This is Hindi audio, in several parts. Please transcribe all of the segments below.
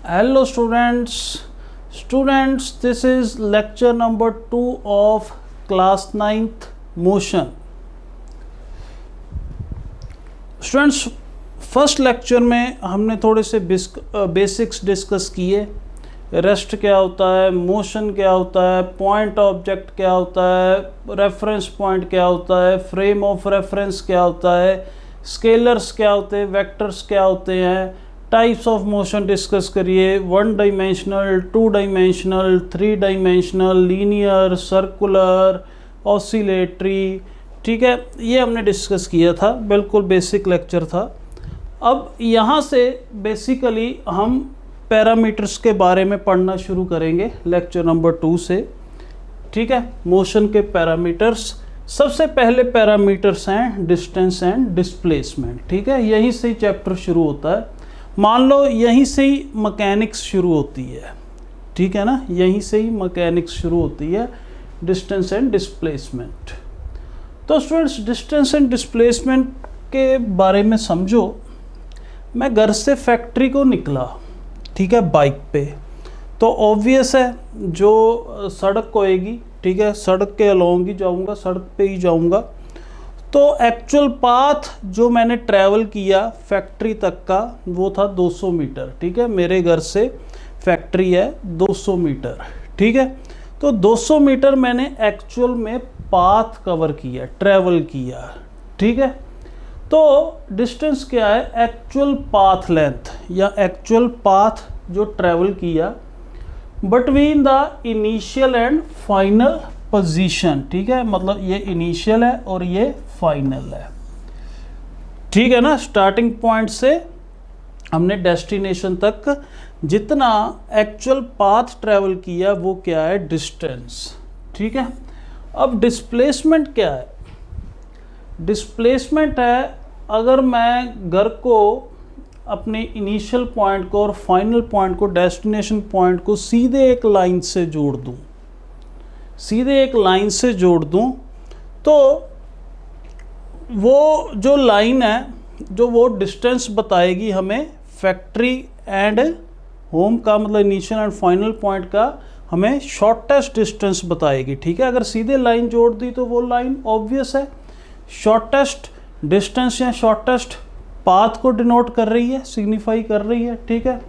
Hello students, this is lecture number 2 of class 9th motion. Students, first lecture में हमने थोड़े से बेसिक्स डिस्कस किए। रेस्ट क्या होता है, मोशन क्या होता है, पॉइंट ऑब्जेक्ट क्या होता है, रेफरेंस पॉइंट क्या होता है, फ्रेम ऑफ रेफरेंस क्या होता है, स्केलर्स क्या होते हैं, वेक्टर्स क्या होते हैं, टाइप्स ऑफ मोशन डिस्कस करिए। 1 dimensional, 2 dimensional, 3 dimensional, linear, circular, oscillatory, ठीक है, ये हमने डिस्कस किया था। बिल्कुल बेसिक लेक्चर था। अब यहाँ से बेसिकली हम पैरामीटर्स के बारे में पढ़ना शुरू करेंगे लेक्चर नंबर 2 से, ठीक है। मोशन के पैरामीटर्स, सबसे पहले पैरामीटर्स हैं डिस्टेंस एंड डिस्प्लेसमेंट, ठीक है। यहीं से ही चैप्टर शुरू होता है। मान लो यहीं से ही मैकेनिक्स शुरू होती है, ठीक है ना, यहीं से ही मैकेनिक्स शुरू होती है, डिस्टेंस एंड डिस्प्लेसमेंट। तो स्टूडेंट्स, डिस्टेंस एंड डिस्प्लेसमेंट के बारे में समझो। मैं घर से फैक्ट्री को निकला, ठीक है, बाइक पे, तो ऑब्वियस है जो सड़क होएगी, ठीक है, सड़क के अलॉन्ग ही जाऊंगा, सड़क पे ही जाऊंगा। तो एक्चुअल पाथ जो मैंने ट्रैवल किया फैक्ट्री तक का वो था 200 मीटर, ठीक है। मेरे घर से फैक्ट्री है 200 मीटर, ठीक है। तो 200 मीटर मैंने एक्चुअल में पाथ कवर किया, ट्रैवल किया, ठीक है। तो डिस्टेंस क्या है, एक्चुअल पाथ लेंथ या एक्चुअल पाथ जो ट्रैवल किया between the initial and final position, ठीक है। मतलब ये इनिशियल है और ये फाइनल है, ठीक है ना। स्टार्टिंग पॉइंट से हमने डेस्टिनेशन तक जितना एक्चुअल पाथ ट्रैवल किया वो क्या है, डिस्टेंस, ठीक है। अब डिस्प्लेसमेंट क्या है, डिस्प्लेसमेंट है अगर मैं घर को, अपने इनिशियल पॉइंट को और फाइनल पॉइंट को, डेस्टिनेशन पॉइंट को सीधे एक लाइन से जोड़ दूं, सीधे एक लाइन से जोड़ दूं, तो वो जो लाइन है जो वो डिस्टेंस बताएगी हमें फैक्ट्री एंड होम का, मतलब इनिशियल एंड फाइनल पॉइंट का हमें शॉर्टेस्ट डिस्टेंस बताएगी, ठीक है। अगर सीधे लाइन जोड़ दी तो वो लाइन ऑब्वियस है शॉर्टेस्ट डिस्टेंस या शॉर्टेस्ट पाथ को डिनोट कर रही है, सिग्निफाई कर रही है, ठीक है।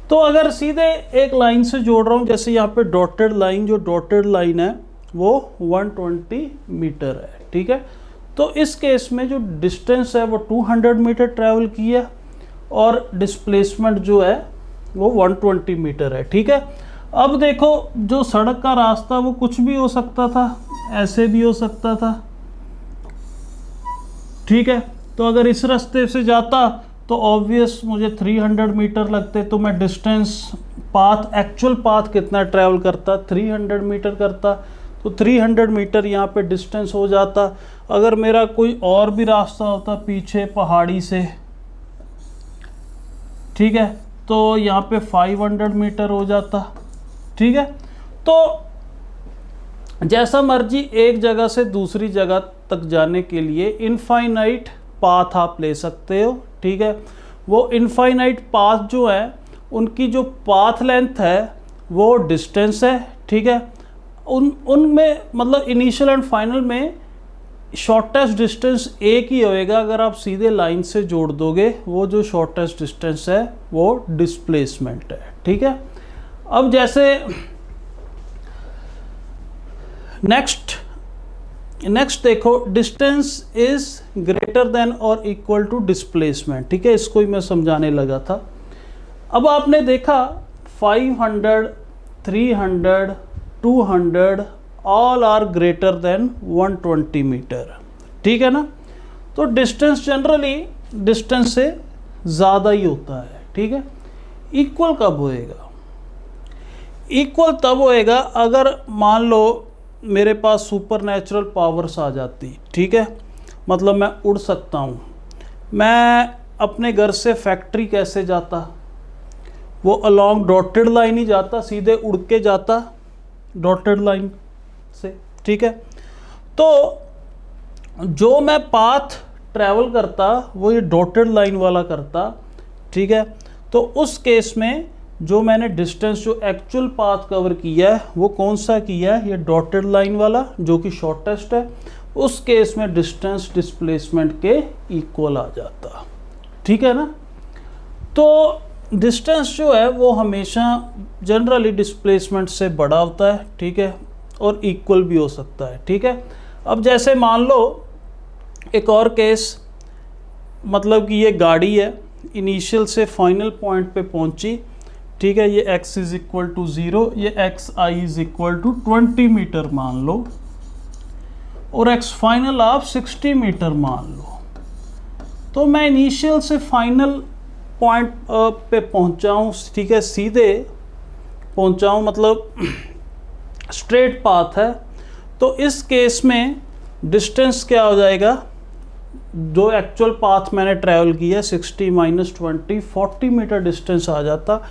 तो अगर सीधे एक लाइन से जोड़ रहा हूँ, जैसे यहाँ पे डॉटेड लाइन, जो डॉटेड लाइन है वो 120 मीटर है, ठीक है। तो इस केस में जो डिस्टेंस है वो 200 मीटर ट्रैवल की है और डिस्प्लेसमेंट जो है वो 120 मीटर है, ठीक है। अब देखो, जो सड़क का रास्ता वो कुछ भी हो सकता था, ऐसे भी हो सकता था, ठीक है। तो अगर इस रास्ते से जाता तो ऑब्वियस मुझे 300 मीटर लगते, तो मैं डिस्टेंस पाथ, एक्चुअल पाथ कितना ट्रैवल करता, 300 मीटर करता, तो 300 मीटर यहाँ पे डिस्टेंस हो जाता। अगर मेरा कोई और भी रास्ता होता पीछे पहाड़ी से, ठीक है, तो यहाँ पे 500 मीटर हो जाता, ठीक है। तो जैसा मर्जी एक जगह से दूसरी जगह तक जाने के लिए इनफाइनाइट पाथ आप ले सकते हो, ठीक है। वो इनफाइनाइट पाथ जो है उनकी जो पाथ लेंथ है वो डिस्टेंस है, ठीक है। उनमें मतलब इनिशियल एंड फाइनल में शॉर्टेस्ट डिस्टेंस एक ही होएगा। अगर आप सीधे लाइन से जोड़ दोगे, वो जो शॉर्टेस्ट डिस्टेंस है वो डिस्प्लेसमेंट है, ठीक है। अब जैसे नेक्स्ट देखो, डिस्टेंस इज ग्रेटर देन और इक्वल टू डिस्प्लेसमेंट, ठीक है। इसको ही मैं समझाने लगा था। अब आपने देखा 500, 300, 200 all are greater than 120 metre, ठीक है ना। तो डिस्टेंस जनरली डिस्टेंस से ज़्यादा ही होता है, ठीक है। इक्वल कब होएगा, इक्वल तब होएगा अगर मान लो मेरे पास सुपर नेचुरल पावर्स आ जाती, ठीक है। मतलब मैं उड़ सकता हूँ। मैं अपने घर से फैक्ट्री कैसे जाता, वो अलॉन्ग डॉटेड लाइन ही जाता, सीधे उड़ के जाता डॉटेड लाइन से, ठीक है। तो जो मैं पाथ ट्रैवल करता वो ये डॉटेड लाइन वाला करता, ठीक है। तो उस केस में जो मैंने डिस्टेंस जो एक्चुअल पाथ कवर किया है वो कौन सा किया है, ये डॉटेड लाइन वाला जो कि शॉर्टेस्ट है, उस केस में डिस्टेंस डिस्प्लेसमेंट के इक्वल आ जाता। ठीक है ना। तो डिस्टेंस जो है वो हमेशा जनरली डिस्प्लेसमेंट से बड़ा होता है, ठीक है, और इक्वल भी हो सकता है। ठीक है। अब जैसे मान लो एक और केस, मतलब कि ये गाड़ी है, इनिशियल से फाइनल पॉइंट पे पहुंची, ठीक है, ये x इज इक्वल टू 0, ये xi is equal to 20 metre मान लो, और x फाइनल आप 60 मीटर मान लो। तो मैं इनिशियल से फाइनल पॉइंट पे पहुंचाऊँ, ठीक है, सीधे पहुंचाऊँ, मतलब स्ट्रेट पाथ है, तो इस केस में डिस्टेंस क्या हो जाएगा, जो एक्चुअल पाथ मैंने ट्रैवल किया 60 माइनस 20 40 मीटर डिस्टेंस आ जाता।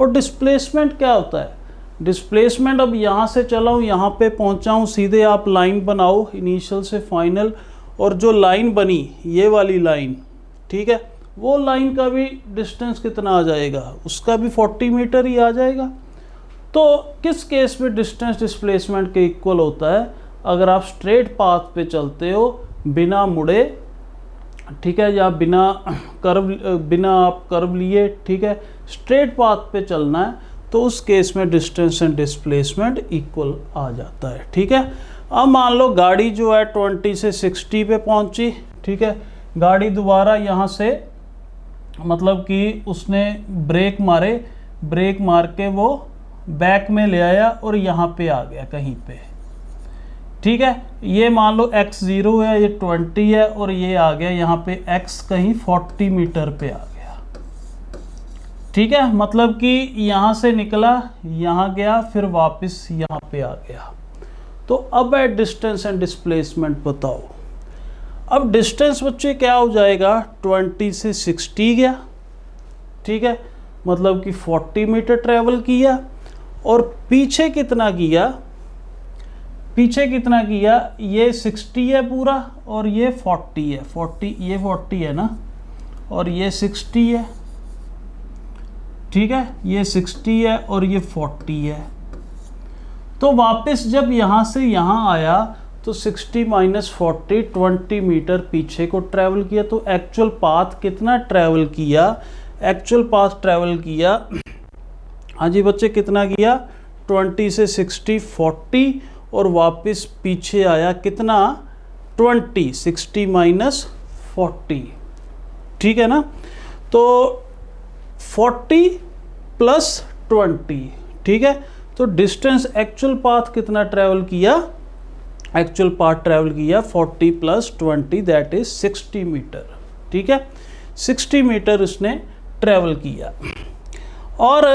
और डिस्प्लेसमेंट क्या होता है, डिस्प्लेसमेंट अब यहाँ से चला हूँ, यहाँ पे पहुँचा हूँ, सीधे आप लाइन बनाओ इनिशियल से फाइनल, और जो लाइन बनी ये वाली लाइन, ठीक है, वो लाइन का भी डिस्टेंस कितना आ जाएगा, उसका भी 40 मीटर ही आ जाएगा। तो किस केस में डिस्टेंस डिस्प्लेसमेंट के इक्वल होता है, अगर आप स्ट्रेट पाथ पे चलते हो बिना मुड़े, ठीक है, या बिना आप कर्व लिए, ठीक है, स्ट्रेट पाथ पे चलना है, तो उस केस में डिस्टेंस एंड डिस्प्लेसमेंट इक्वल आ जाता है। ठीक है। अब मान लो गाड़ी जो है 20 से 60 पे पहुंची, ठीक है, गाड़ी दोबारा यहाँ से मतलब कि उसने ब्रेक मार के वो बैक में ले आया और यहाँ पे आ गया कहीं पे, ठीक है, ये मान लो x0 है, ये 20 है, और ये आ गया यहाँ पे x कहीं 40 मीटर पे आ गया। ठीक है, मतलब कि यहाँ से निकला, यहाँ गया, फिर वापस यहाँ पे आ गया। तो अब है डिस्टेंस एंड डिस्प्लेसमेंट बताओ। अब डिस्टेंस बच्चे क्या हो जाएगा, 20 से 60 गया, ठीक है, मतलब कि 40 मीटर ट्रेवल किया, और पीछे कितना किया, ये 60 है पूरा, और ये 40 है, 40 ये 40 है ना, और ये 60 है, ठीक है, ये 60 है और ये 40 है। तो वापस जब यहाँ से यहाँ आया तो 60 माइनस 40 20 मीटर पीछे को ट्रैवल किया। तो एक्चुअल पाथ कितना ट्रैवल किया, हाँ जी बच्चे, कितना किया, 20 से 60 40, और वापस पीछे आया कितना, 20, 60 माइनस 40, ठीक है ना। तो 40 प्लस 20, ठीक है। तो डिस्टेंस एक्चुअल पाथ कितना ट्रैवल किया, 40 प्लस 20 दैट इज 60 मीटर, ठीक है, 60 मीटर इसने ट्रैवल किया। और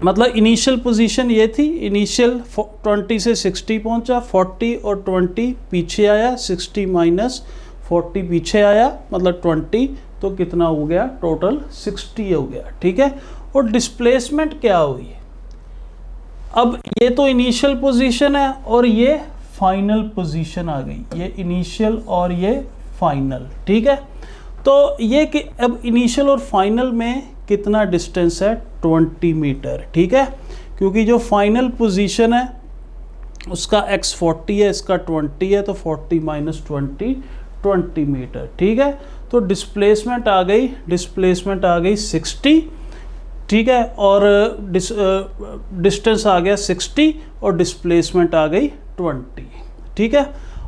मतलब इनिशियल पोजीशन ये थी, इनिशियल 20 से 60 पहुंचा, 40 और 20 पीछे आया, 60 माइनस 40 पीछे आया, मतलब 20, तो कितना हो गया, टोटल 60 हो गया, ठीक है। और डिस्प्लेसमेंट क्या हुई, अब ये तो इनिशियल पोजीशन है और ये फाइनल पोजीशन आ गई, ये इनिशियल और ये फाइनल, ठीक है। तो ये कि अब इनिशियल और फाइनल में कितना डिस्टेंस है, 20 मीटर, ठीक है, क्योंकि जो फाइनल पोजीशन है उसका x 40 है, इसका 20 है, तो 40 माइनस 20 मीटर, ठीक है। तो डिस्प्लेसमेंट आ गई 60, ठीक है, और डिस्टेंस आ गया 60 और डिस्प्लेसमेंट आ गई 20, ठीक है।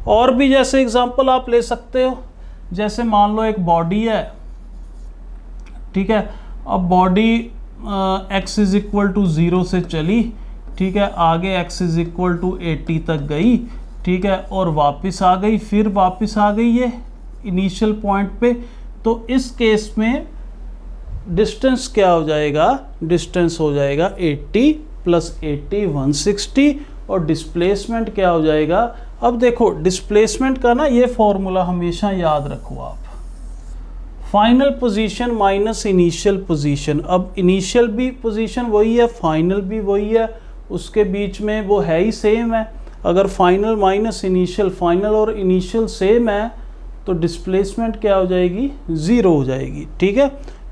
और भी जैसे एग्जांपल आप ले सकते हो, जैसे मान लो एक बॉडी है, ठीक है, अब body x is equal to 0 से चली, ठीक है, आगे x इज इक्वल टू 80 तक गई, ठीक है, और वापस आ गई, फिर वापस आ गई ये इनिशियल पॉइंट पे। तो इस केस में डिस्टेंस क्या हो जाएगा, डिस्टेंस हो जाएगा 80 प्लस 80 160, और डिस्प्लेसमेंट क्या हो जाएगा। अब देखो डिस्प्लेसमेंट का ना ये फॉर्मूला हमेशा याद रखो आप, final position minus initial position. अब इनिशियल भी पोजीशन वही है, फाइनल भी वही है, उसके बीच में वो है ही सेम है। अगर फाइनल माइनस इनिशियल, फाइनल और इनिशियल सेम है, तो डिस्प्लेसमेंट क्या हो जाएगी, 0 हो जाएगी, ठीक है।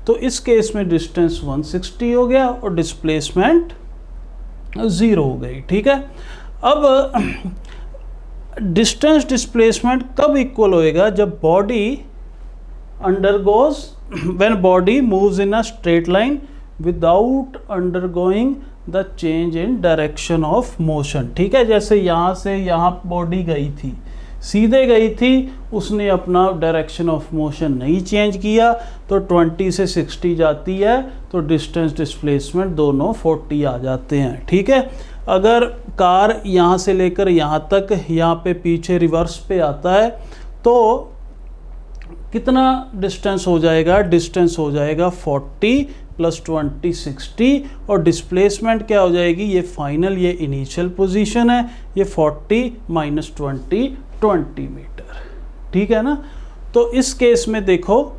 तो इस केस में डिस्टेंस 160 हो गया और डिस्प्लेसमेंट 0 हो गई। ठीक है, अब डिस्टेंस डिस्प्लेसमेंट कब इक्वल होएगा? जब body undergoes when body moves in a straight line without undergoing the change in direction of motion. ठीक है, जैसे यहाँ से यहाँ बॉडी गई थी, सीधे गई थी, उसने अपना डायरेक्शन ऑफ मोशन नहीं चेंज किया, तो 20 से 60 जाती है, तो डिस्टेंस डिस्प्लेसमेंट दोनों 40 आ जाते हैं। ठीक है, अगर कार यहाँ से लेकर यहाँ तक, यहाँ पे पीछे रिवर्स पे आता है, तो कितना डिस्टेंस हो जाएगा? डिस्टेंस हो जाएगा 40 + 20 60, और डिस्प्लेसमेंट क्या हो जाएगी? ये फाइनल, ये इनिशियल पोजीशन है, ये 40 - 20 20 मीटर। ठीक है ना। तो इस केस में देखो,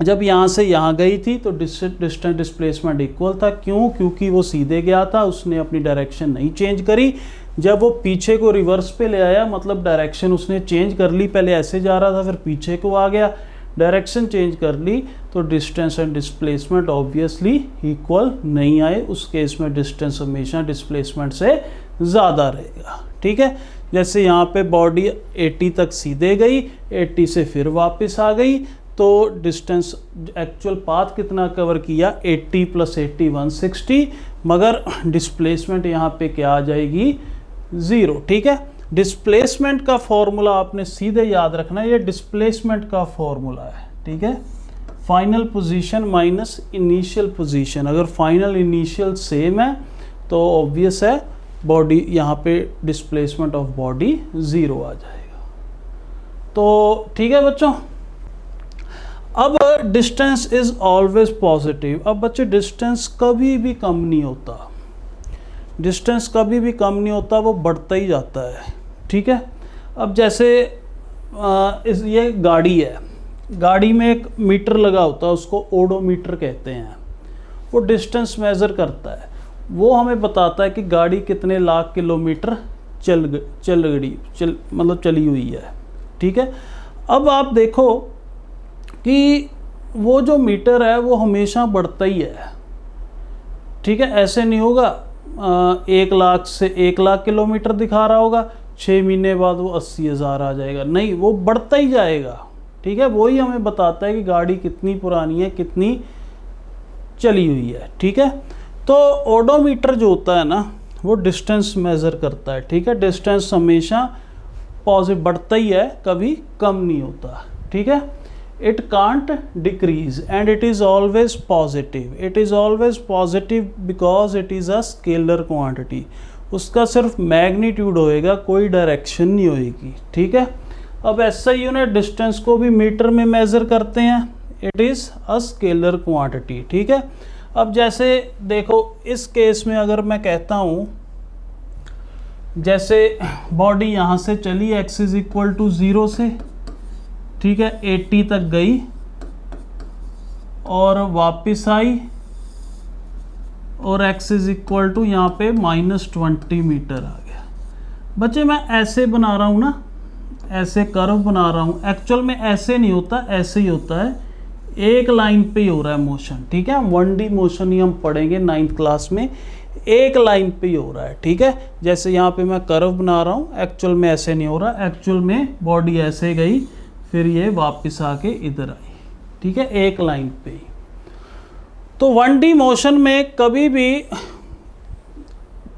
जब यहाँ से यहाँ गई थी तो डिस्टेंस डिस्प्लेसमेंट इक्वल था। क्यों? क्योंकि वो सीधे गया था, उसने अपनी डायरेक्शन नहीं चेंज करी। जब वो पीछे को रिवर्स पे ले आया, मतलब डायरेक्शन उसने चेंज कर ली, पहले ऐसे जा रहा था फिर पीछे को आ गया, डायरेक्शन चेंज कर ली, तो distance and displacement obviously equal नहीं आए। उस केस में डिस्टेंस हमेशा डिस्प्लेसमेंट से ज़्यादा रहेगा। ठीक है, जैसे यहाँ पे बॉडी 80 तक सीधे गई, 80 से फिर वापस आ गई, तो डिस्टेंस एक्चुअल पाथ कितना कवर किया? 80 + 80 160, मगर डिस्प्लेसमेंट यहाँ पे क्या आ जाएगी? 0। ठीक है, डिस्प्लेसमेंट का फॉर्मूला आपने सीधे याद रखना है, ये डिस्प्लेसमेंट का फॉर्मूला है। ठीक है, final position minus initial position. अगर फाइनल इनिशियल सेम है तो ऑब्वियस है बॉडी यहाँ पे डिस्प्लेसमेंट ऑफ बॉडी 0 आ जाएगा। तो ठीक है बच्चों, अब डिस्टेंस इज ऑलवेज पॉजिटिव। अब बच्चे डिस्टेंस कभी भी कम नहीं होता, डिस्टेंस कभी भी कम नहीं होता, वो बढ़ता ही जाता है। ठीक है, अब जैसे ये गाड़ी है, गाड़ी में एक मीटर लगा होता है, उसको ओडोमीटर कहते हैं। वो डिस्टेंस मेज़र करता है, वो हमें बताता है कि गाड़ी कितने लाख किलोमीटर चली हुई है। ठीक है, अब आप देखो कि वो जो मीटर है वो हमेशा बढ़ता ही है। ठीक है, ऐसे नहीं होगा 1 लाख से 1 लाख किलोमीटर दिखा रहा होगा, 6 महीने बाद वो 80,000 आ जाएगा, नहीं, वो बढ़ता ही जाएगा। ठीक है, वही हमें बताता है कि गाड़ी कितनी पुरानी है, कितनी चली हुई है। ठीक है, तो ओडोमीटर जो होता है ना, वो डिस्टेंस मेज़र करता है। ठीक है, डिस्टेंस हमेशा पॉजिटिव बढ़ता ही है, कभी कम नहीं होता। ठीक है, it can't decrease and it is always positive. It is always positive because it is a scalar quantity. उसका सिर्फ मैग्नीट्यूड होएगा, कोई डायरेक्शन नहीं होएगी। ठीक है, अब ऐसा यूनिट डिस्टेंस को भी मीटर में मेज़र करते हैं, it is a scalar quantity. ठीक है, अब जैसे देखो इस केस में अगर मैं कहता हूँ, जैसे बॉडी यहाँ से चली x = 0 से, ठीक है, 80 तक गई और वापस आई, और x = यहाँ पे -20 मीटर आ गया। बच्चे मैं ऐसे बना रहा हूँ ना, ऐसे कर्व बना रहा हूँ, एक्चुअल में ऐसे नहीं होता, ऐसे ही होता है, एक लाइन पे ही हो रहा है मोशन। ठीक है, 1D मोशन ही हम पढ़ेंगे 9th क्लास में, एक लाइन पे ही हो रहा है। ठीक है, जैसे यहाँ पे मैं कर्व बना रहा हूँ, एक्चुअल में ऐसे नहीं हो रहा, एक्चुअल में बॉडी ऐसे गई, फिर ये वापस आके इधर आई। ठीक है, एक लाइन पे ही। तो 1D मोशन में कभी भी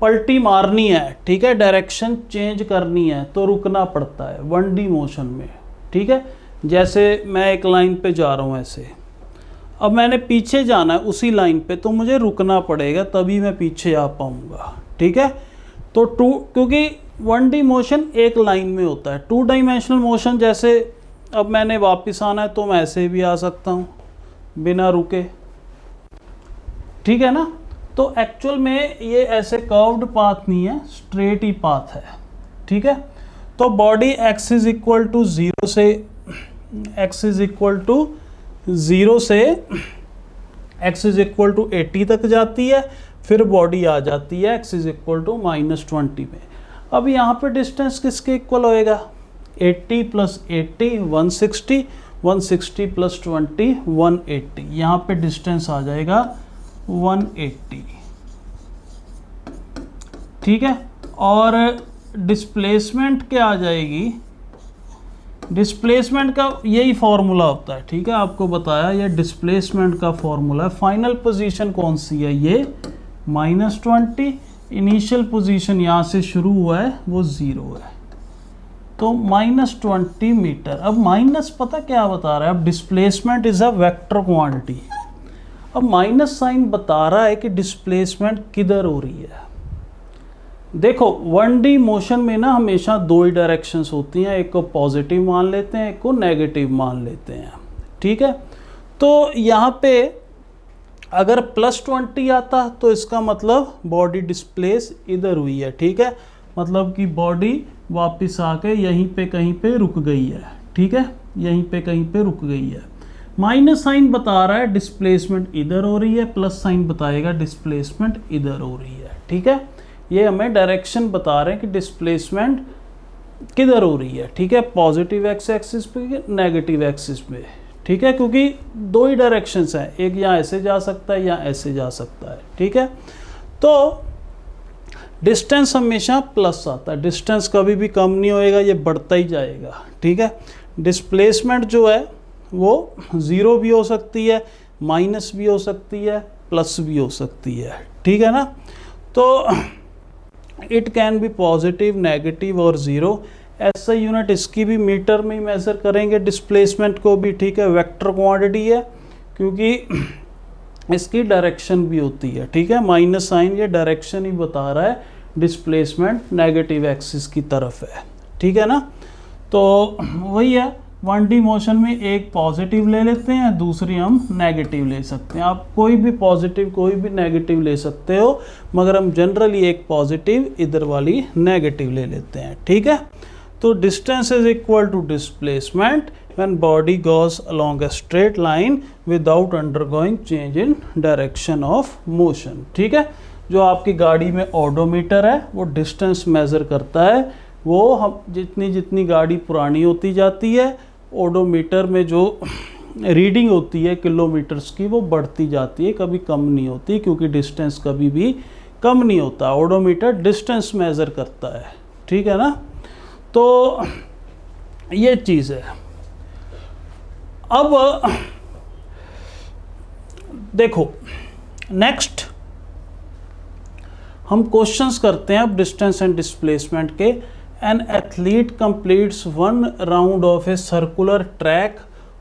पलटी मारनी है, ठीक है, डायरेक्शन चेंज करनी है, तो रुकना पड़ता है 1D मोशन में। ठीक है, जैसे मैं एक लाइन पे जा रहा हूँ ऐसे, अब मैंने पीछे जाना है उसी लाइन पे, तो मुझे रुकना पड़ेगा, तभी मैं पीछे आ पाऊँगा। ठीक है, तो क्योंकि 1D मोशन एक लाइन में होता है। 2 डायमेंशनल मोशन, जैसे अब मैंने वापस आना है तो मैं ऐसे भी आ सकता हूँ बिना रुके। ठीक है ना, तो एक्चुअल में ये ऐसे कर्व्ड पाथ नहीं है, स्ट्रेट ही पाथ है। ठीक है, तो बॉडी x = 0 से x = 80 तक जाती है, फिर बॉडी आ जाती है x = -20 में। अब यहाँ पे डिस्टेंस किसके इक्वल होएगा? 80 + 80 160, 160 प्लस 20 180, यहाँ पे डिस्टेंस आ जाएगा 180, ठीक है। और डिस्प्लेसमेंट क्या आ जाएगी, डिस्प्लेसमेंट का यही फॉर्मूला होता है, ठीक है, आपको बताया ये डिस्प्लेसमेंट का फॉर्मूला है। फाइनल पोजीशन कौन सी है, ये -20, इनिशियल पोजीशन यहाँ से शुरू हुआ है वो 0 है, तो -20 मीटर। अब माइनस पता क्या बता रहा है, अब displacement is a vector quantity, अब माइनस साइन बता रहा है कि डिस्प्लेसमेंट किधर हो रही है। देखो 1D मोशन में ना हमेशा दो ही डायरेक्शंस होती हैं, एक को पॉजिटिव मान लेते हैं, एक को नेगेटिव मान लेते हैं, ठीक है। तो यहाँ पे अगर +20 आता तो इसका मतलब बॉडी डिस्प्लेस इधर हुई है, ठीक है, मतलब कि बॉडी वापस आके यहीं पे कहीं पे रुक गई है, ठीक है, यहीं पे कहीं पे रुक गई है। माइनस साइन बता रहा है डिस्प्लेसमेंट इधर हो रही है, प्लस साइन बताएगा डिस्प्लेसमेंट इधर हो रही है, ठीक है। ये हमें डायरेक्शन बता रहे हैं कि डिस्प्लेसमेंट किधर हो रही है, ठीक है, पॉजिटिव एक्स एक्सिस पे नेगेटिव एक्सिस पे, ठीक है, क्योंकि दो ही डायरेक्शंस हैं, एक यहाँ ऐसे जा सकता है या ऐसे जा सकता है, ठीक है। तो डिस्टेंस हमेशा प्लस आता है, डिस्टेंस कभी भी कम नहीं होएगा, ये बढ़ता ही जाएगा, ठीक है। डिस्प्लेसमेंट जो है वो 0 भी हो सकती है, माइनस भी हो सकती है, प्लस भी हो सकती है, ठीक है ना। तो it can be positive, negative और 0। ऐसा यूनिट इसकी भी मीटर में ही मेजर करेंगे डिस्प्लेसमेंट को भी, ठीक है, वेक्टर क्वांटिटी है क्योंकि इसकी डायरेक्शन भी होती है, ठीक है। माइनस साइन ये डायरेक्शन ही बता रहा है, डिस्प्लेसमेंट नेगेटिव एक्सिस की तरफ है, ठीक है ना। तो वही है, 1D मोशन में एक पॉजिटिव ले लेते हैं, दूसरी हम नेगेटिव ले सकते हैं। आप कोई भी पॉजिटिव कोई भी नेगेटिव ले सकते हो, मगर हम जनरली एक पॉजिटिव इधर वाली नेगेटिव ले लेते हैं, ठीक है। तो distance is equal to displacement when body goes along a straight line without undergoing change in direction of motion, ठीक है। जो आपकी गाड़ी में ओडोमीटर है वो डिस्टेंस मेज़र करता है, वो हम जितनी जितनी गाड़ी पुरानी होती जाती है ओडोमीटर में जो रीडिंग होती है किलोमीटर्स की वो बढ़ती जाती है, कभी कम नहीं होती, क्योंकि डिस्टेंस कभी भी कम नहीं होता, ओडोमीटर डिस्टेंस मेज़र करता है, ठीक है ना। तो ये चीज़ है। अब देखो नेक्स्ट हम क्वेश्चंस करते हैं अब डिस्टेंस एंड डिस्प्लेसमेंट के। An athlete completes 1 round of a circular track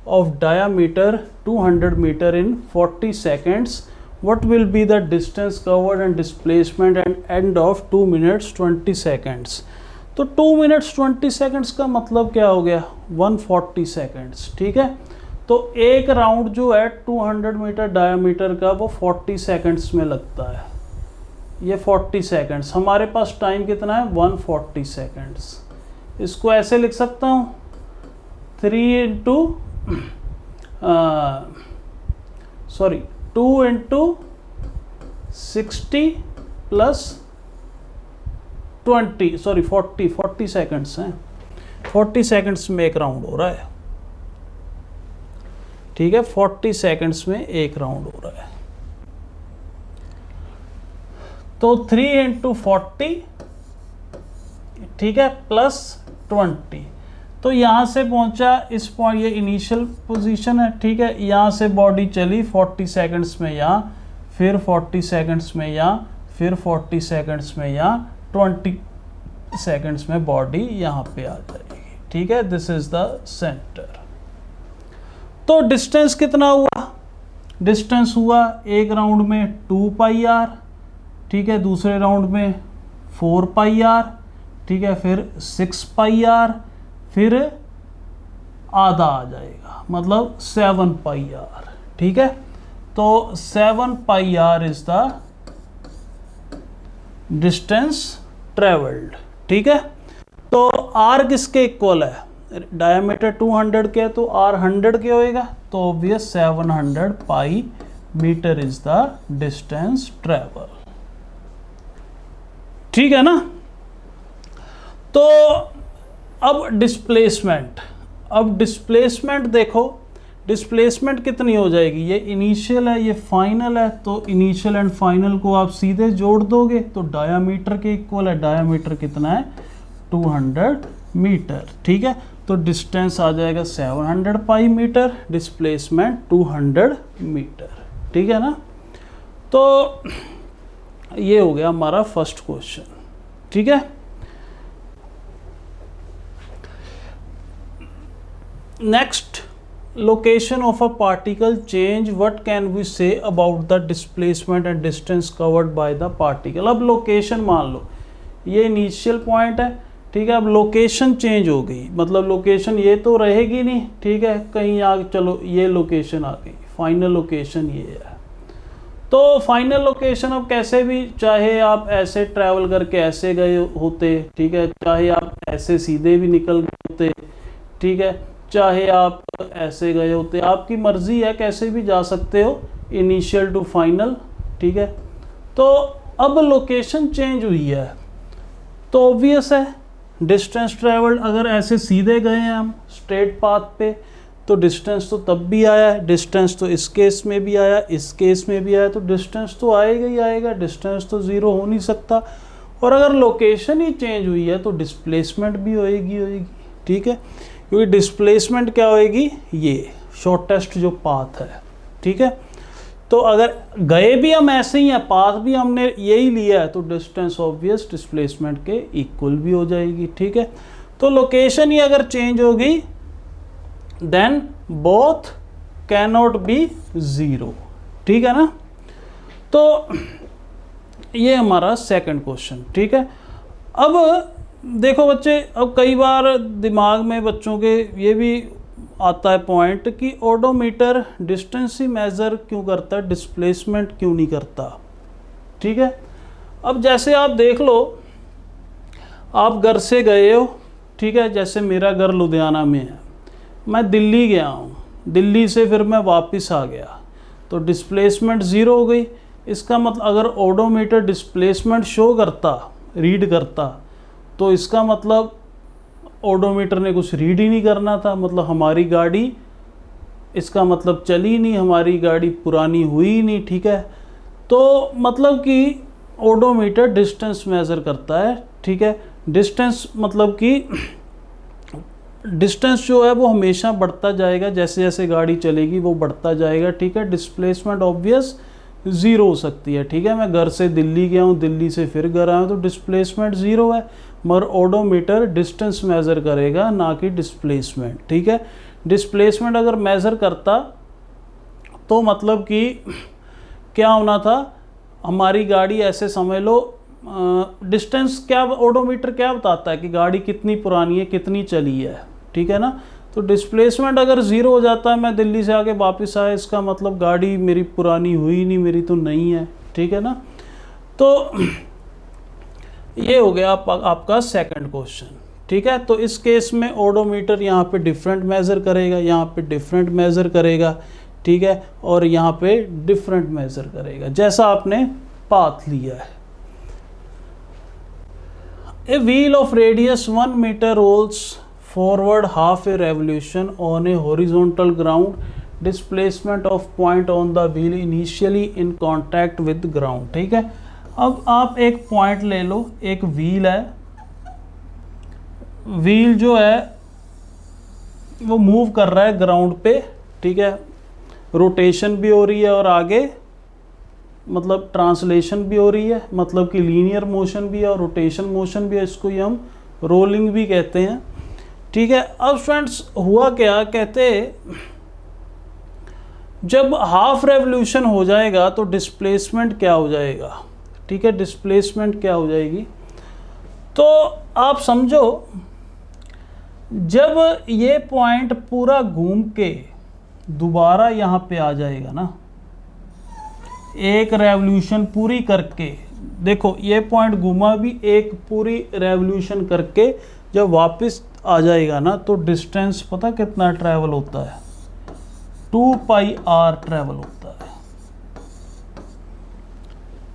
of diameter 200 metre in 40 seconds. What will be the distance covered and displacement at end of 2 minutes 20 seconds? तो 2 minutes 20 seconds का मतलब क्या हो गया, 140 seconds, ठीक है। तो एक राउंड जो है 200 मीटर डायामीटर का वो 40 सेकंड्स में लगता है, ये 40 सेकंड्स। हमारे पास टाइम कितना है, 140 सेकंड्स। इसको ऐसे लिख सकता हूँ 2 इंटू 60 प्लस 40 सेकंड्स हैं, 40 सेकंड्स में एक राउंड हो रहा है, ठीक है, 40 सेकंड्स में एक राउंड हो रहा है। तो 3 इंटू 40, ठीक है, प्लस 20। तो यहाँ से पहुँचा इस पॉइंट, ये इनिशियल पोजीशन है, ठीक है। यहाँ से बॉडी चली 40 सेकंड्स में यहाँ, फिर 40 सेकंड्स में यहाँ, फिर 40 सेकंड्स में यहाँ, 20 सेकंड्स में बॉडी यहाँ पे आ जाएगी, ठीक है। This is the centre. तो डिस्टेंस कितना हुआ, डिस्टेंस हुआ एक राउंड में 2 पाई आर, ठीक है, दूसरे राउंड में 4 पाई आर, ठीक है, फिर 6 पाई आर, फिर आधा आ जाएगा मतलब 7 पाई आर, ठीक है। तो 7 pi R is the distance travelled, ठीक है। तो आर किसके इक्वल है, डायमीटर 200 के है तो आर 100 के होएगा, तो obvious 700 pi metre is the distance travel, ठीक है ना। तो अब डिस्प्लेसमेंट, अब डिस्प्लेसमेंट देखो, डिस्प्लेसमेंट कितनी हो जाएगी, ये इनिशियल है ये फाइनल है, तो इनिशियल एंड फाइनल को आप सीधे जोड़ दोगे तो डायामीटर के इक्वल है। डायामीटर कितना है 200 मीटर, ठीक है। तो डिस्टेंस आ जाएगा 700 पाई मीटर, डिस्प्लेसमेंट 200 मीटर, ठीक है ना। तो ये हो गया हमारा फर्स्ट क्वेश्चन, ठीक है। Next, location of a particle change, what can we say about the displacement and distance covered by the particle. अब लोकेशन मान लो ये इनिशियल पॉइंट है, ठीक है। अब लोकेशन चेंज हो गई, मतलब लोकेशन ये तो रहेगी नहीं, ठीक है, कहीं आगे चलो ये लोकेशन आ गई, फाइनल लोकेशन ये है। तो फाइनल लोकेशन अब कैसे भी, चाहे आप ऐसे ट्रैवल करके ऐसे गए होते, ठीक है, चाहे आप ऐसे सीधे भी निकल गए होते, ठीक है, चाहे आप ऐसे गए होते, आपकी मर्जी है, कैसे भी जा सकते हो, इनिशियल टू फाइनल, ठीक है। तो अब लोकेशन चेंज हुई है तो ऑब्वियस है डिस्टेंस ट्रैवल्ड, अगर ऐसे सीधे गए हैं हम स्ट्रेट पाथ पे तो डिस्टेंस तो तब भी आया है, डिस्टेंस तो इस केस में भी आया, इस केस में भी आया, तो डिस्टेंस तो आएगा ही आएगा, डिस्टेंस तो ज़ीरो हो नहीं सकता। और अगर लोकेशन ही चेंज हुई है तो डिस्प्लेसमेंट भी होएगी, ठीक है, क्योंकि डिस्प्लेसमेंट क्या होएगी, ये शॉर्टेस्ट जो पाथ है, ठीक है। तो अगर गए भी हम ऐसे ही हैं, पाथ भी हमने यही लिया है, तो डिस्टेंस ऑब्वियस डिस्प्लेसमेंट के इक्वल भी हो जाएगी, ठीक है। तो लोकेशन ही अगर चेंज होगी then both can not be zero, ठीक है ना। तो ये हमारा सेकंड क्वेश्चन, ठीक है। अब देखो बच्चे, अब कई बार दिमाग में बच्चों के ये भी आता है पॉइंट कि ओडोमीटर डिस्टेंस ही मेज़र क्यों करता है, डिस्प्लेसमेंट क्यों नहीं करता, ठीक है। अब जैसे आप देख लो, आप घर से गए हो, ठीक है, जैसे मेरा घर लुधियाना में है, मैं दिल्ली गया हूँ, दिल्ली से फिर मैं वापस आ गया, तो डिस्प्लेसमेंट ज़ीरो हो गई। इसका मतलब अगर ओडोमीटर डिस्प्लेसमेंट शो करता, रीड करता, तो इसका मतलब ओडोमीटर ने कुछ रीड ही नहीं करना था, मतलब हमारी गाड़ी, इसका मतलब चली नहीं, हमारी गाड़ी पुरानी हुई ही नहीं, ठीक है। तो मतलब कि ओडोमीटर डिस्टेंस मेज़र करता है, ठीक है। डिस्टेंस मतलब कि डिस्टेंस जो है वो हमेशा बढ़ता जाएगा, जैसे जैसे गाड़ी चलेगी वो बढ़ता जाएगा, ठीक है। डिस्प्लेसमेंट ऑब्वियस ज़ीरो हो सकती है, ठीक है। मैं घर से दिल्ली गया हूँ, दिल्ली से फिर घर आया हूँ, तो डिस्प्लेसमेंट ज़ीरो है, मगर ओडोमीटर डिस्टेंस मेज़र करेगा ना कि डिस्प्लेसमेंट, ठीक है। डिस्प्लेसमेंट अगर मेज़र करता तो मतलब कि क्या होना था, हमारी गाड़ी ऐसे समझ लो, डिस्टेंस क्या ओडोमीटर क्या बताता है कि गाड़ी कितनी पुरानी है, कितनी चली है, ठीक है ना। तो डिस्प्लेसमेंट अगर ज़ीरो हो जाता है, मैं दिल्ली से आके वापस आया, इसका मतलब गाड़ी मेरी पुरानी हुई नहीं, मेरी तो नई है, ठीक है ना। तो ये हो गया आपका सेकंड क्वेश्चन, ठीक है। तो इस केस में ओडोमीटर यहाँ पे डिफरेंट मेज़र करेगा, यहाँ पे डिफरेंट मेज़र करेगा, ठीक है, और यहाँ पे डिफरेंट मेज़र करेगा, जैसा आपने पाथ लिया है। A wheel of radius 1 metre rolls forward half a revolution on a horizontal ground, displacement of point on the wheel initially in contact with ground, ठीक है। अब आप एक पॉइंट ले लो, एक व्हील है, व्हील जो है वो मूव कर रहा है ग्राउंड पे, ठीक है, रोटेशन भी हो रही है और आगे मतलब ट्रांसलेशन भी हो रही है, मतलब कि लीनियर मोशन भी है और रोटेशन मोशन भी है, इसको ही हम रोलिंग भी कहते हैं, ठीक है। अब फ्रेंड्स हुआ क्या, कहते जब हाफ रेवोल्यूशन हो जाएगा तो डिस्प्लेसमेंट क्या हो जाएगा, ठीक है, डिस्प्लेसमेंट क्या हो जाएगी। तो आप समझो जब ये पॉइंट पूरा घूम के दोबारा यहाँ पे आ जाएगा ना, एक रेवोल्यूशन पूरी करके, देखो ये पॉइंट घूमा भी, एक पूरी रेवोल्यूशन करके जब वापस आ जाएगा ना, तो डिस्टेंस पता कितना ट्रैवल होता है, 2 पाई आर ट्रैवल होता है,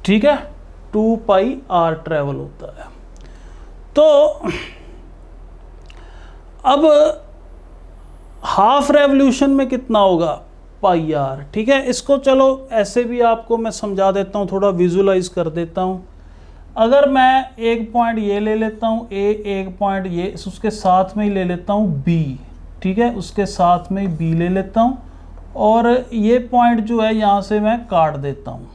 ठीक है, 2 पाई आर ट्रैवल होता है। तो अब हाफ रेवोल्यूशन में कितना होगा, पाई आर। ठीक है, इसको चलो ऐसे भी आपको मैं समझा देता हूँ, थोड़ा विजुलाइज कर देता हूँ। अगर मैं एक पॉइंट ये ले लेता हूँ ए, एक पॉइंट ये उसके साथ में ही ले लेता हूँ बी, ठीक है, उसके साथ में ही बी ले लेता हूँ, और ये पॉइंट जो है यहाँ से मैं काट देता हूँ।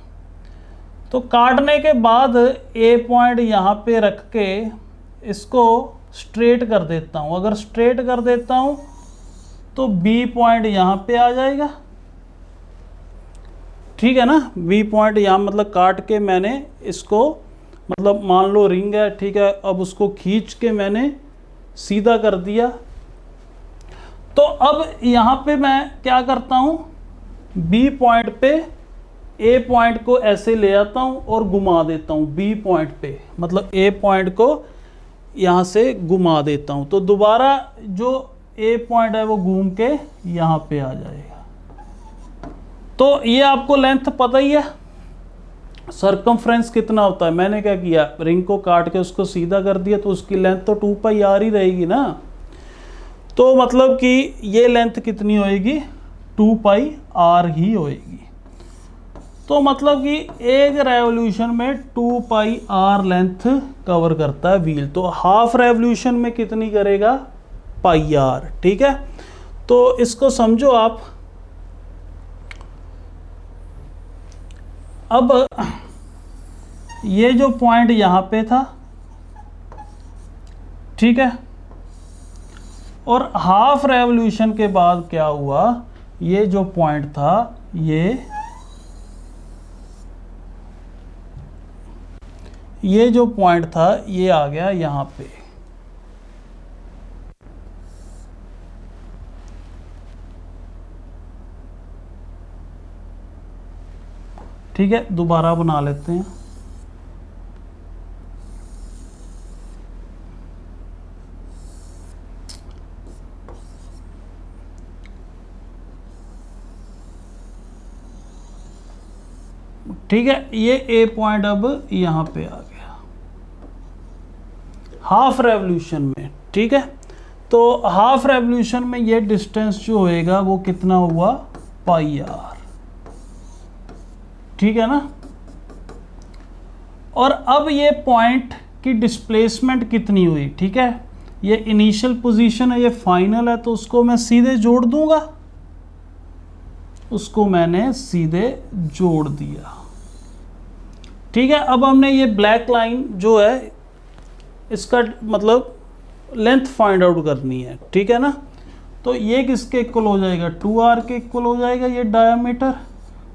तो काटने के बाद ए पॉइंट यहाँ पे रख के इसको स्ट्रेट कर देता हूँ। अगर स्ट्रेट कर देता हूँ तो बी पॉइंट यहाँ पे आ जाएगा, ठीक है ना। बी पॉइंट यहाँ मतलब काट के मैंने इसको, मतलब मान लो रिंग है, ठीक है, अब उसको खींच के मैंने सीधा कर दिया। तो अब यहाँ पे मैं क्या करता हूँ, बी पॉइंट पे ए पॉइंट को ऐसे ले आता हूँ और घुमा देता हूँ बी पॉइंट पे, मतलब ए पॉइंट को यहाँ से घुमा देता हूँ। तो दोबारा जो ए पॉइंट है वो घूम के यहाँ पे आ जाएगा। तो ये आपको लेंथ पता ही है, सरकमफ्रेंस कितना होता है। मैंने क्या किया, रिंग को काट के उसको सीधा कर दिया, तो उसकी लेंथ तो 2 पाई आर ही रहेगी ना। तो मतलब कि ये लेंथ कितनी होएगी, 2 पाई आर ही होएगी। तो मतलब कि एक रेवोल्यूशन में 2 पाई आर लेंथ कवर करता है व्हील। तो हाफ रेवोल्यूशन में कितनी करेगा, पाई आर। ठीक है, तो इसको समझो आप। अब ये जो पॉइंट यहाँ पे था, ठीक है, और हाफ रेवोल्यूशन के बाद क्या हुआ, ये जो पॉइंट था ये जो पॉइंट था ये आ गया यहाँ पे। ठीक है, दोबारा बना लेते हैं। ठीक है, ये ए पॉइंट अब यहाँ पे आ गया हाफ रेवोल्यूशन में। ठीक है, तो हाफ रेवोल्यूशन में ये डिस्टेंस जो होएगा वो कितना हुआ, पाई आर। ठीक है ना। और अब ये पॉइंट की डिस्प्लेसमेंट कितनी हुई, ठीक है, ये इनिशियल पोजीशन है, ये फाइनल है, तो उसको मैं सीधे जोड़ दूंगा, उसको मैंने सीधे जोड़ दिया। ठीक है, अब हमने ये ब्लैक लाइन जो है इसका मतलब लेंथ फाइंड आउट करनी है। ठीक है ना, तो ये किसके इक्वल हो जाएगा, 2r के इक्वल हो जाएगा ये डायमीटर।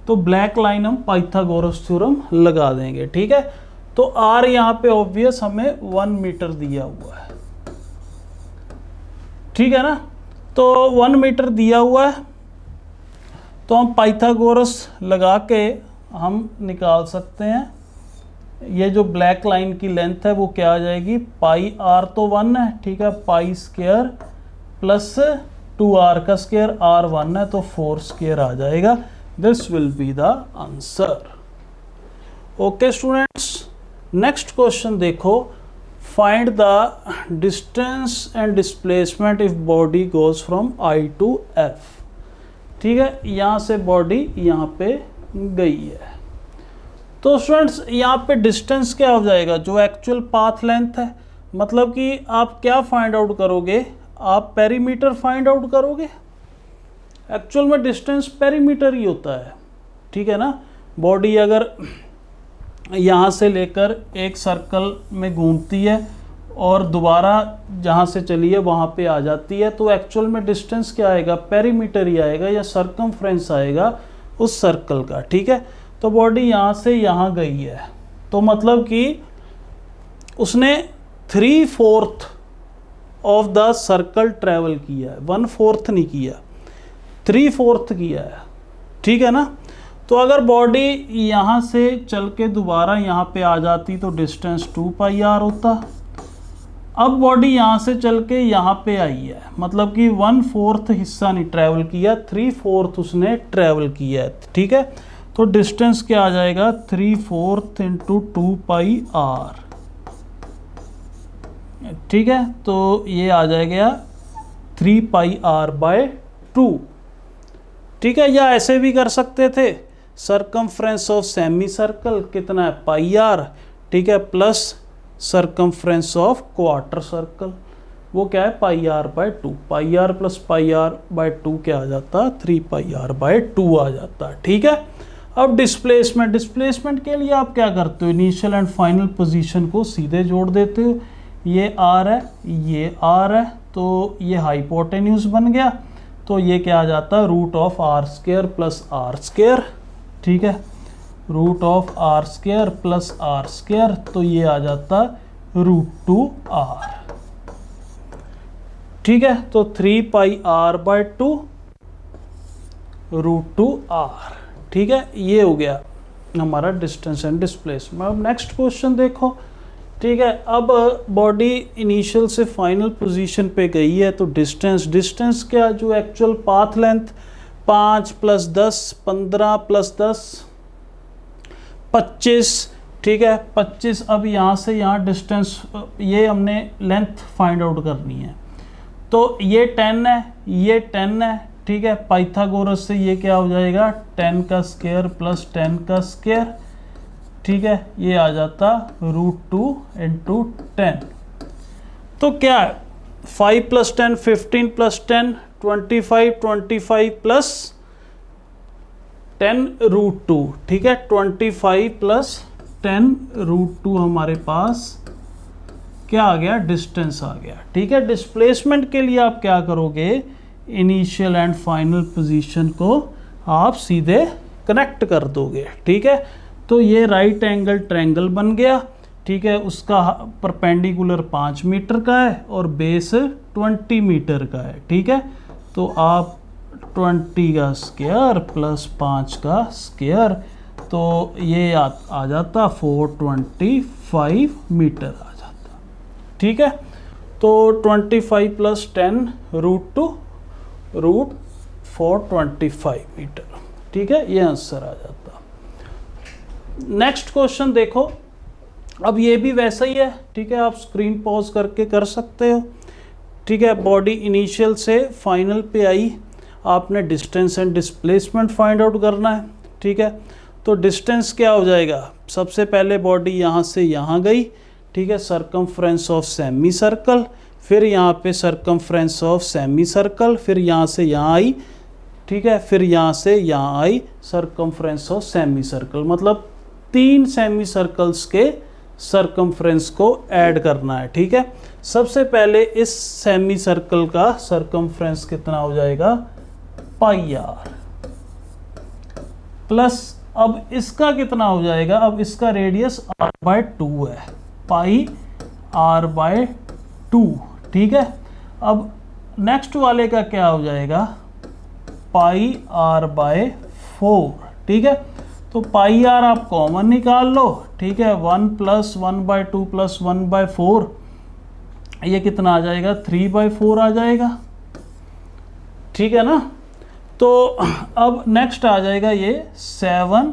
तो ब्लैक लाइन हम पाइथागोरस थ्योरम लगा देंगे। ठीक है, तो r यहाँ पे ऑब्वियस हमें 1 मीटर दिया हुआ है। ठीक है ना, तो 1 मीटर दिया हुआ है, तो हम पाइथागोरस लगा के हम निकाल सकते हैं। ये जो ब्लैक लाइन की लेंथ है वो क्या आ जाएगी, पाई आर तो 1 है, ठीक है, पाई स्क्वायर प्लस 2r का स्क्वायर, r 1 है तो 4 स्क्वायर आ जाएगा। This will be the answer. Okay students, next question देखो, find the distance and displacement if body goes from I to F। ठीक है, यहाँ से बॉडी यहाँ पे गई है, तो स्टूडेंट्स यहाँ पे डिस्टेंस क्या हो जाएगा, जो एक्चुअल पाथ लेंथ है। मतलब कि आप क्या फाइंड आउट करोगे, आप पेरीमीटर फाइंड आउट करोगे। एक्चुअल में डिस्टेंस पेरीमीटर ही होता है। ठीक है ना, बॉडी अगर यहाँ से लेकर एक सर्कल में घूमती है और दोबारा जहाँ से चली है वहाँ पे आ जाती है, तो एक्चुअल में डिस्टेंस क्या आएगा, पेरीमीटर ही आएगा या सरकमफ्रेंस आएगा उस सर्कल का। ठीक है, तो बॉडी यहाँ से यहाँ गई है, तो मतलब कि उसने 3/4 ऑफ द सर्कल ट्रेवल किया है, 1/4 नहीं किया, 3/4 किया है। ठीक है ना, तो अगर बॉडी यहाँ से चल के दोबारा यहाँ पे आ जाती तो डिस्टेंस 2 पाई आर होता। अब बॉडी यहाँ से चल के यहाँ पे आई है, मतलब कि 1/4 हिस्सा नहीं ट्रैवल किया, 3/4 उसने ट्रैवल किया है। ठीक है, तो डिस्टेंस क्या आ जाएगा, 3/4 इंटू 2 पाई आर। ठीक है, तो ये आ जाएगा 3 पाई आर बाय 2, ठीक है, या ऐसे भी कर सकते थे, सरकमफ्रेंस ऑफ सेमी सर्कल कितना है पाई आर, ठीक है, plus circumference of quarter circle वो क्या है pi R by 2, pi R plus pi R by 2 क्या आ जाता, 3 पाई आर बाय 2 आ जाता, ठीक है। अब डिस्प्लेसमेंट के लिए आप क्या करते हो, इनिशियल एंड फाइनल पोजीशन को सीधे जोड़ देते हो, ये आर है ये आर है, तो ये हाइपोटेन्यूज बन गया, तो ये क्या आ जाता है root of r square plus r square, ठीक है, root of r square plus r square, तो ये आ जाता रूट 2 आर, ठीक है। तो 3 पाई आर बाय 2 रूट 2 आर, ठीक है, ये हो गया हमारा डिस्टेंस एंड डिस्प्लेसमेंट। अब नेक्स्ट क्वेश्चन देखो, ठीक है, अब बॉडी इनिशियल से फाइनल पोजीशन पे गई है, तो डिस्टेंस क्या, जो एक्चुअल पाथ लेंथ 5 + 10 15 + 10 25, ठीक है, 25। अब यहाँ से यहाँ डिस्टेंस, ये हमने लेंथ फाइंड आउट करनी है, तो ये 10 है ये 10 है, ठीक है, पाइथागोरस से ये क्या हो जाएगा 10 का स्क्वायर प्लस 10 का स्क्वायर, ठीक है, ये आ जाता रूट 2 × 10। तो क्या है 5 + 10 15 + 10 25 25 प्लस 10 रूट 2, ठीक है, 25 + 10 रूट 2 हमारे पास क्या आ गया, डिस्टेंस आ गया, ठीक है। डिस्प्लेसमेंट के लिए आप क्या करोगे, इनिशियल एंड फाइनल पोजीशन को आप सीधे कनेक्ट कर दोगे, ठीक है। तो ये राइट एंगल ट्रायंगल बन गया, ठीक है, उसका परपेंडिकुलर 5 मीटर का है और बेस 20 मीटर का है, ठीक है। तो आप 20 का स्क्वायर प्लस 5 का स्क्वायर, तो ये आ जाता 425 मीटर आ जाता, ठीक है। तो 25 + 10 रूट 2 रूट 425 मीटर, ठीक है, ये आंसर आ जाता। नेक्स्ट क्वेश्चन देखो, अब ये भी वैसा ही है, ठीक है, आप स्क्रीन पॉज करके कर सकते हो, ठीक है। बॉडी इनिशियल से फाइनल पे आई, आपने distance and displacement find out करना है, ठीक है। तो डिस्टेंस क्या हो जाएगा, सबसे पहले बॉडी यहाँ से यहाँ गई, ठीक है, सरकमफ्रेंस ऑफ सेमी सर्कल, फिर यहाँ पे सरकमफ्रेंस ऑफ सेमी सर्कल, फिर यहाँ से यहाँ आई, ठीक है, फिर यहाँ से यहाँ आई सरकमफ्रेंस ऑफ सेमी सर्कल, मतलब 3 सेमी सर्कल्स के सरकमफ्रेंस को ऐड करना है, ठीक है। सबसे पहले इस सेमी सर्कल का सरकमफ्रेंस कितना हो जाएगा पाई आर, प्लस अब इसका कितना हो जाएगा, अब इसका रेडियस r/2 है, पाई r/2, ठीक है। अब नेक्स्ट वाले का क्या हो जाएगा पाई r/4, ठीक है। तो पाई आर आप कॉमन निकाल लो, ठीक है, 1 + 1/2 + 1/4, ये कितना आ जाएगा 3/4 आ जाएगा, ठीक है ना। तो अब नेक्स्ट आ जाएगा ये 7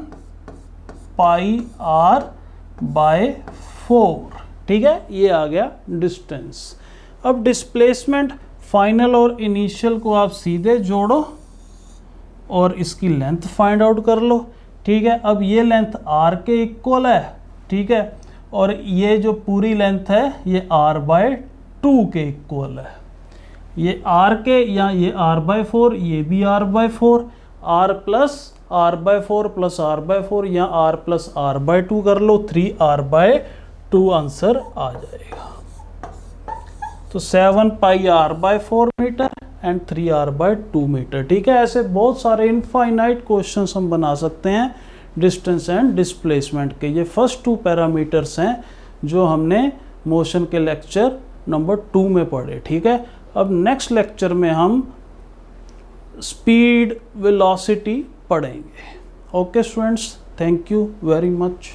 पाई r/4, ठीक है, ये आ गया डिस्टेंस। अब डिस्प्लेसमेंट फाइनल और इनिशियल को आप सीधे जोड़ो और इसकी लेंथ फाइंड आउट कर लो, ठीक है। अब ये लेंथ r के इक्वल है, ठीक है, और ये जो पूरी लेंथ है ये r/2 के इक्वल है, ये r के या ये r/4, ये भी r/4, r + r/4 + r/4 या r + r/2 कर लो, 3r/2 आंसर आ जाएगा। तो 7 पाई r/4 metre and 3r/2 metre, ठीक है। ऐसे बहुत सारे इनफाइनाइट क्वेश्चंस हम बना सकते हैं डिस्टेंस एंड डिस्प्लेसमेंट के। ये फर्स्ट 2 पैरामीटर्स हैं जो हमने मोशन के लेक्चर नंबर 2 में पढ़े, ठीक है। अब नेक्स्ट लेक्चर में हम स्पीड वेलोसिटी पढ़ेंगे। Okay students, thank you very much.